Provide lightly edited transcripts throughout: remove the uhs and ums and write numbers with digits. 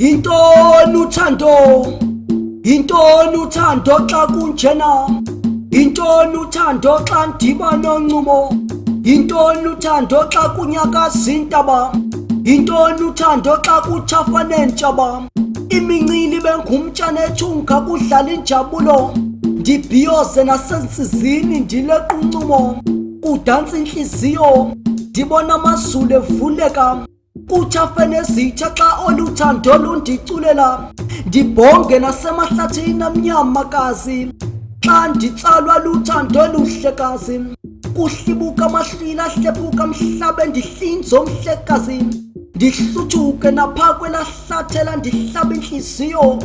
Intoni uthando? Intoni uthando xa kunjena? Intoni uthando xa ndiba noncumo? Intoni uthando xa kunyakaza intaba? Intoni uthando xa kutshafa neentshaba? Imincili bengumtshana ethunga kudlala injabulo, ndibhiyoze nasensizini ndileqa uncumo, kudansa inhliziyo ndibona amazulu evuleka, kutshafe nezitsha xa oluthando lundiculela, ndibhonge nasemahlathini amnyamakazi xa nditsalwa luthando luhlekazi, kuhlibuka amahlila ahlebuka mhlabe ndihlinze omhlekazi, ndihluthuke napha kwelahlathela ndihlaba inhliziyo,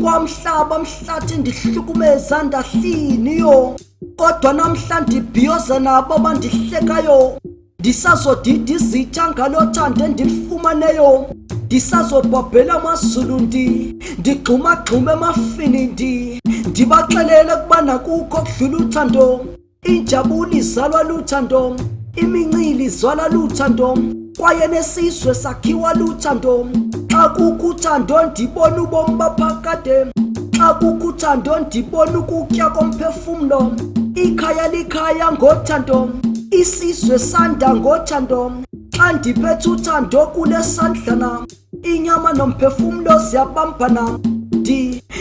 kwamhlaba mhlathi ndihlukumeza ndahliniyo, kodwa namhla ndibhiyoza nabo bandihlekayo, ndisazodida izitha ngalothando endilifumaneyo, ndisazobhabhela amazulu ndigxumagxume emafini ndibaxelele kubana kukho kudlula uthando, injabulo izalwa luthando, imincili izalwa luthando, kwaye nesizwe sakhiwa luthando. Xa kukho uthando ndibona ubomi baphakade, xa kukho uthando ndibona ukutya komphefumlo, ikhaya likhaya ngothando, isizwe sanda ngothando. Xa ndiphethe uthando kule sandlana, inyama nomphefumlo ziyabambana,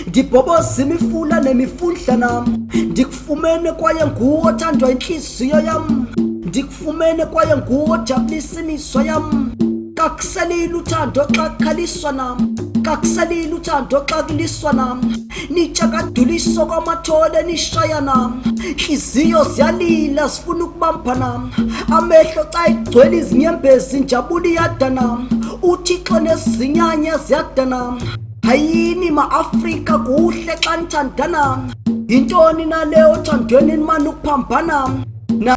ndibhoboza imifula nemifundlana, ndikufumene kwaye nguwe othandwa inhliziyo yam, ndikufumene kwaye nguwe ojabulisa imizwa yam. Kakuselile uthando xa kukhaliswa nam, kakuselile uthando xa kuliswa nam, nitshakaduliso kwamathole nishayana, nhliziyo ziyalila zifuna ukubambana, amehlo xa igcwele izinyembezi injabulo iyadana, uthixo nezinyanya ziyadana. Hayini ma-Afrika kuhle xa nithandana, yintoni nale othandweni nimane ukuphambana na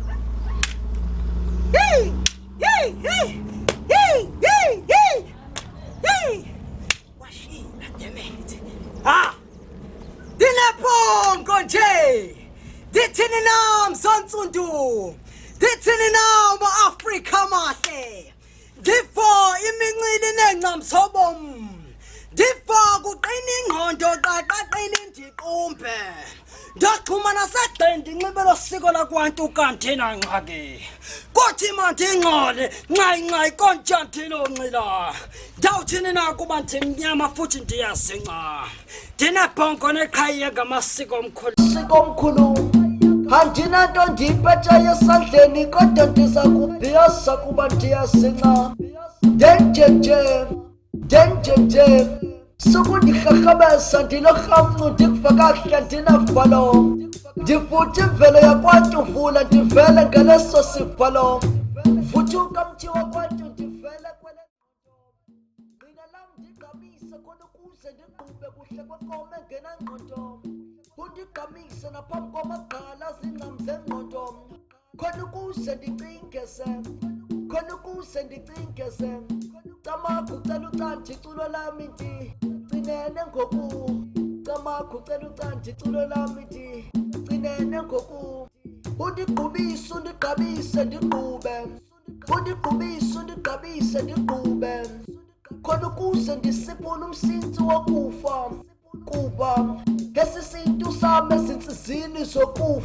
Dinepongo nje dithini nam sonsundu, dithini nam Afrika mahle, ndifo imincili nencamsobom, ndifo kuqina ingqondo qaqaqile ndiqumbe, ndaxhuma nasegxeni ndinxibelo siko lakwantu kanti nangxaki, kuthi mandingxole nxayinxayi kontshanthilo ncila, ndawuthini na kuba ndimnyama futhi ndiyazingca, ndinebhongo neqhayiya ngamasiko omkhulu. Andinanto ndiyiphetheyo esandleni kodwa ndiza kubhiyoza kuba ndiyazingca, ndenjenje sukundirharhabeza ndilorhamcu ndikuva kakuhle ndinavalo, ndivutha imvelo yakwantu vula ndivele ngeleso sivalo, vuthuka mthi wakwantu ndivele kwele mina lam ndigqamise khona ukuze ndiqhube kuhle kwekome ngenangqondo, undigqamise naphambi kwamagqala zincam zengqondo, khona ukuze ndicingeze, khona ukuze ndicingeze. Camakho ucela ucanda iculo lami cinene ngoku, camakho ucela ucanda iculo lami cinene ngoku, undigqubise undigqabise ndiqhube, undigqubise undigqabise ndiqhube, khona ukuze ndisiphule umsintsi wokufa, kuba ngesisintu sami ezinsizini zokufa.